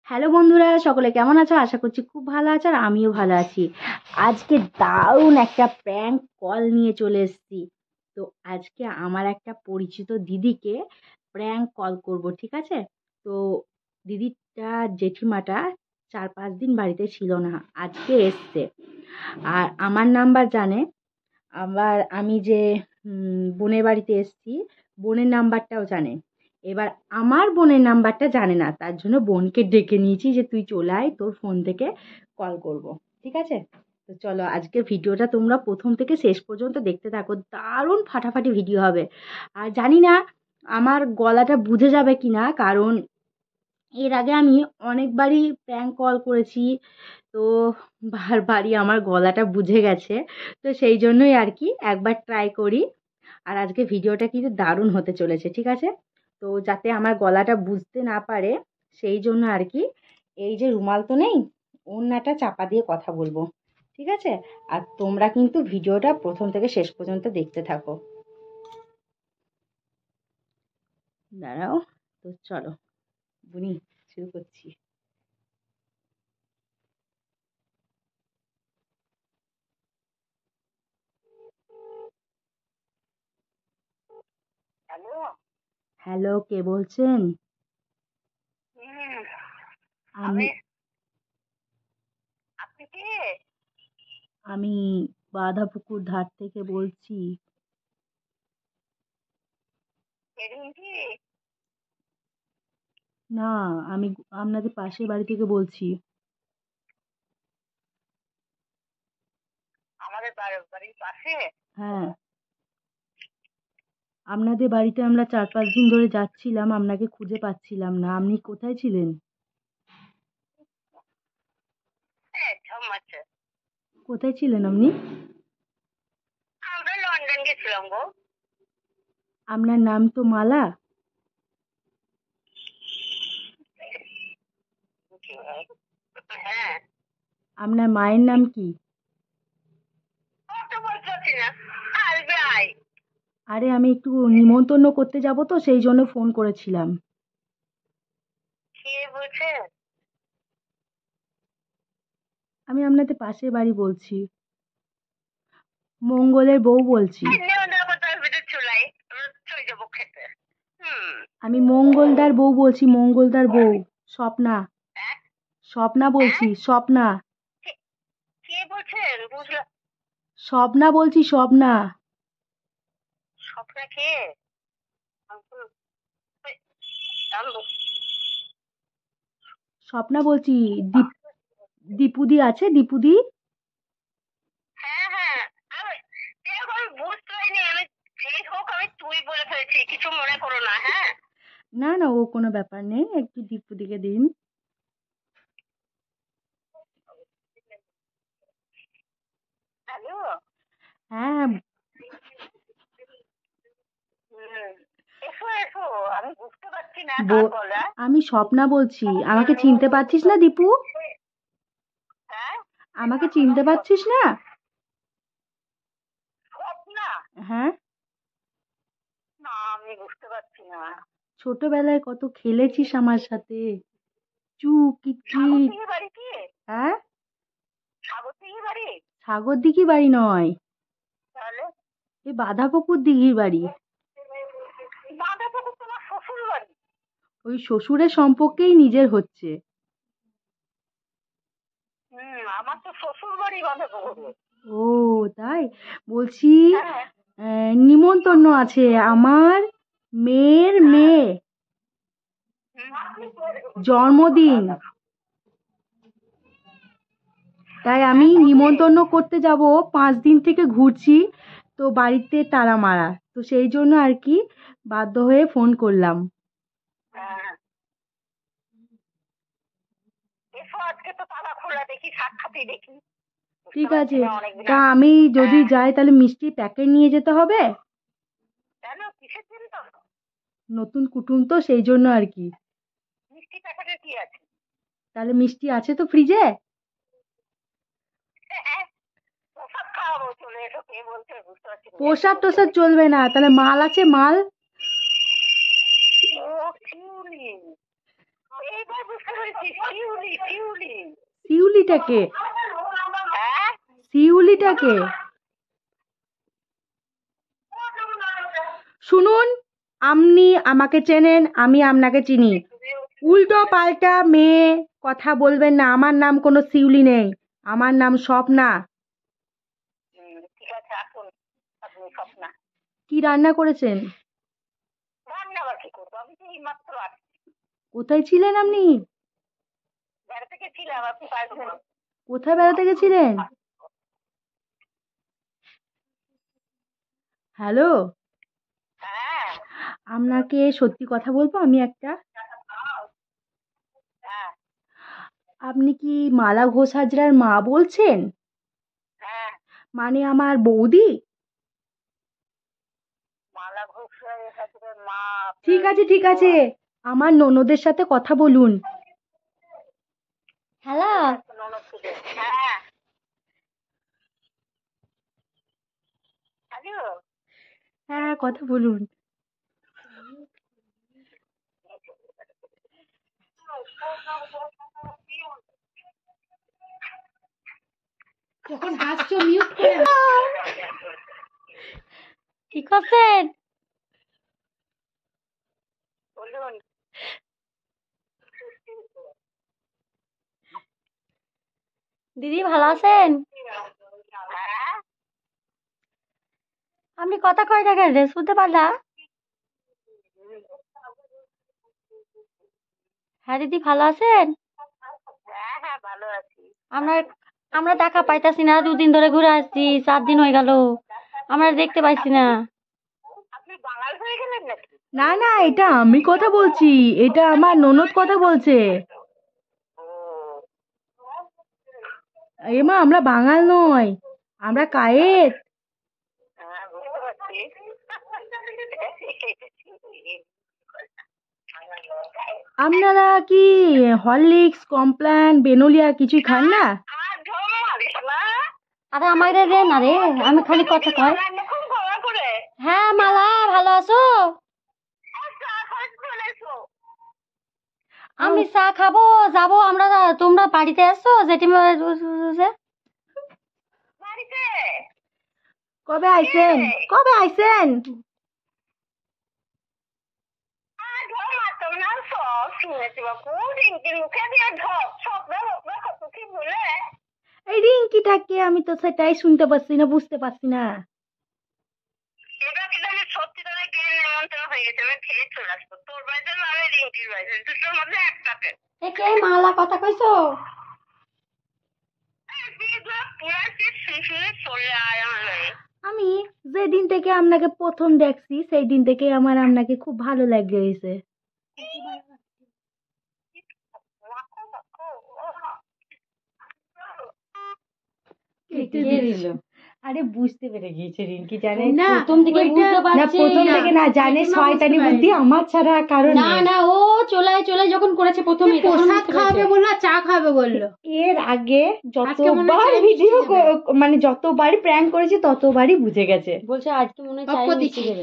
Hello বন্ধুরা, সকলে কেমন আছো? আশা করছি খুব ভালো আছো, আর আমিও ভালো আছি। আজকে দারুণ একটা প্র্যাঙ্ক কল নিয়ে চলে এসেছি। তো আজকে আমার একটা পরিচিত দিদিকে প্র্যাঙ্ক কল করব, ঠিক আছে? তো দিদিটা জেঠিমাটা 4-5 দিন বাড়িতে ছিল না, আজকে এসছে। আর আমার নাম্বার জানে। আবার আমি যে বোনের বাড়িতে এসেছি, বোনের নাম্বারটাও জানে। এবার আমার বোনের নাম্বারটা জানে না, তার জন্য বোনকে ডেকে নিয়েছি যে তুই চলে আয়, তোর ফোন থেকে কল করব, ঠিক আছে? তো চলো, আজকে ভিডিওটা তোমরা প্রথম থেকে শেষ পর্যন্ত দেখতে থাকো, দারুণ ফাটাফাটি ভিডিও হবে। আর জানি না আমার গলাটা বুঝে যাবে কি না, কারণ এর আগে আমি অনেকবারই প্র্যাঙ্ক কল করেছি। তো বারবারই আমার গলাটা বুঝে গেছে। তো সেই জন্যই আর কি একবার ট্রাই করি। আর আজকে ভিডিওটা কিন্তু দারুণ হতে চলেছে, ঠিক আছে? তো যাতে আমার গলাটা বুঝতে না পারে, সেই জন্য আর কি এই যে রুমাল তো নেই, ওড়নাটা চাপা দিয়ে কথা বলবো, ঠিক আছে? আর তোমরা কিন্তু ভিডিওটা প্রথম থেকে শেষ পর্যন্ত দেখতে থাকো। দাঁড়াও, তো চলো বুনি, শুরু করছি। হ্যালো। হ্যালো, কে বলছেন? হুম, আমি আমি আপনি কে? আমি বাঁধাপুকুর ধার থেকে বলছি। রিঙ্কি? না, আমি আপনাদের পাশের বাড়ি থেকে বলছি। আমাদের বাড়ির পাশে? হ্যাঁ, আপনাদের বাড়িতে আমরা 4-5 দিন ধরে যাচ্ছিলাম, আপনাকে খুঁজে পাচ্ছিলাম না। আপনি কোথায় ছিলেন? হ্যাঁ, আছে। কোথায় ছিলেন আপনি? আমরা লন্ডন গেছিলাম গো। আপনার নাম তো মালা। হ্যাঁ, আপনার মায়ের নাম কি? তো বলতে পারছি না। আসবে আয়। আরে আমি একটু নিমন্ত্রণ করতে যাব, তো সেই জন্য ফোন করেছিলাম। কে বলছেন? আমি আপনাদের পাশের বাড়ি বলছি, মঙ্গলের বউ বলছি। নেওয়া কথা ভিতর চলাই, আমরা চলে যাবো খেতে। হুম। আমি মঙ্গলদার বউ বলছি, মঙ্গলদার বউ। স্বপ্না। হ্যাঁ, স্বপ্না হ্যাঁ, বলছি, স্বপ্না। কে- কে বলছেন বুঝলাম? স্বপ্না বলছি, স্বপ্না। স্বপ্না কে? স্বপ্না বলছি। দীপুদি আছে, দীপুদি। হ্যাঁ, হ্যাঁ, আমি দেখো, আমি বুঝতে পারিনি। আমি যেই হোক, আমি তুই বলে ফেলেছি, কিছু মনে করো না। হ্যাঁ। না না, ও কোনো ব্যাপার নেই, একটু দীপুদিকে দিন। হ্যালো। হ্যাঁ। হুম, এসো এসো। আমি বুঝতে পারছি না কার গলা। আমি স্বপ্না বলছি, আমাকে চিনতে পারছিস না দীপু? হ্যাঁ, আমাকে চিনতে পারছিস না? স্বপ্না? হ্যাঁ। না, আমি বুঝতে পারছি না। ছোটবেলায় কত খেলেছিস আমার সাথে, চু কিটকিট। সাগরদিঘি বাড়ি কি? হ্যাঁ। সাগরদিঘি বাড়ি? সাগর দিঘি বাড়ি নয়, তাহলে? এ বাঁধাপুকুর দিঘির বাড়ি। বাঁধাপুকুর তোমার শ্বশুর বাড়ি? ওই শ্বশুরের সম্পর্কেই নিজের হচ্ছে। আমার তো শ্বশুর বাড়ি বাঁধাপুকুরে। ও, তাই? বলছি, হ্যাঁ, নিমন্ত্রণ আছে আমার মেয়ের হ্যাঁ। মেয়ে, জন্মদিন। তাই আমি কবে? নিমন্ত্রণ করতে যাব, 5 দিন থেকে ঘুরছি, তো বাড়িতে তালা মারা, তো সেই জন্য আর কি বাধ্য হয়ে ফোন করলাম। হ্যাঁ, এসো, আজকে তো তালা খোলা, দেখি সাক্ষাৎই দেখি। বুঝতে ঠিক পারছি আছে। না অনেকদিন তা আগে। আমি যদি হ্যাঁ। যাই তাহলে মিষ্টির প্যাকেট নিয়ে যেতে হবে। কেন, কিসের চিন্তা? নতুন কুটুম তো, সেই জন্য আর কি। মিষ্টি প্যাকেটে কি আছে? তাহলে মিষ্টি আছে তো ফ্রিজে? হ্যাঁ, প্রসাদ খাওয়াবো, চলে এসো। কে বলছে বুঝতে পারছি না, প্রসাদ বুঝতে টোসাদ পারছি। চলবে না, তাহলে মাল আছে, মাল। ও, শিউলি। এইবার বুঝতে পেরেছি, শিউলি শিউলি। শিউলিটাকে হ্যাঁ শিউলিটাকে শুনুন, আপনি আমাকে চেনেন, আমি আপনাকে চিনি। উল্টো পাল্টা মেয়ে কথা বলবেন না। আমার নাম কোনো শিউলি নেই, আমার নাম স্বপ্না। ঠিক আছে, আসুন আপনি স্বপ্না। কি রান্না করেছেন? রান্না আবার কি করবো, আমি তো এই মাত্র আসছি, কোথায় ছিলেন আপনি? বেড়াতে গেছিলাম, আপনি পারবেন। কোথায় বেড়াতে গেছিলেন? হ্যালো, হ্যাঁ আপনাকে সত্যি কথা বলবো আমি একটা। হ্যাঁ আপনি কি মালা ঘোষ হাজরার মা বলছেন? হ্যাঁ, মানে আমার বৌদি? মালা ঘোষ হাজরার মা। ঠিক আছে ঠিক আছে, আমার ননদের সাথে কথা বলুন। হ্যালো, ননদ থেকে। হ্যাঁ হ্যালো। হ্যাঁ কথা বলুন। যখন হাসছো মিউট করে কি করছেন? বলুন। দিদি ভালো আছেন? হ্যাঁ আপনি কথা কয় টাকা ড্রেস শুনতে পারলা? হ্যাঁ দিদি ভালো আছেন? হ্যাঁ হ্যাঁ ভালো আছি। আমরা আমরা দেখা পাইতাছি না, 2 দিন ধরে ঘুরে আসছি, 4 দিন হয়ে গেল, আমরা দেখতে পাইছি না। আপনি বাঙাল হয়ে গেলেন নাকি? না না, এটা আমি কথা বলছি, এটা আমার ননদ কথা বলছে। ও এমা আমরা বাঙাল নয়, আমরা কায়েত। হ্যাঁ বুঝতে পারছি। আপনারা কি হরলিক্স, কমপ্ল্যান, বেনোলিয়া কিছুই খান না? আর ঢোল মারিস না। আরে আমারে দে না রে, আমি খালি কথা কয়। খুব ভালো করে। হ্যাঁ মালা ভালো আছো? চা খাওয়ার চলে এসো। আমি চা খাবো যাবো আমরা, তোমরা বাড়িতে আসছো জেঠিমা? বাড়িতে কবে আইছেন? কবে আইছেন? আর ঢোল মারতাম না, সব শুনেছি বাপু। রিঙ্কির মুখে দিয়ে ঢপ সব কত কি বলে। এই রিঙ্কিটাকে আমি তো সেটাই শুনতে পাচ্ছি না, বুঝতে পারছি না। এবার কিন্তু আমি সত্যিকারে জ্ঞান নিমন্ত্রণ হয়ে গেছে, আমি খেয়ে চলে আসবো। তোর বাড়িতে না, আমি রিঙ্কির বাড়িতে, দুটোর মধ্যে একটাতে। এ কে মালা কথা কইছো? পুরা কি শুনে চলে আয় আমার বাড়ি। আমি যেদিন থেকে আপনাকে প্রথম দেখছি সেই দিন থেকে আমার আপনাকে খুব ভালো লাগে গেছে। আরে বুঝতে পেরে গিয়েছে রিঙ্কি, জানে না, প্রথম থেকে ওইটা- বুঝতে পারছি না, প্রথম না, থেকে না জানে জেঠিমা শয়তানি বুঝতে বুদ্ধি আমার ছাড়া কারণ না নেই। না, ও চোলাই চোলাই যখন করেছে প্রথমে তখন প্রসাদ বুঝতে খাওয়াবে পেরেছে। বললো, চা খাবে বললো। এর আগে আজকে মনে হয় যতবার চায়ে ভিডিও মিষ্টি দেবে। মানে যতবারই প্র্যাঙ্ক করেছে ততবারই বুঝে গেছে। বলছে আজকে মনে হয় অপ্প চায়ে দিচ্ছি। মিষ্টি দেবে।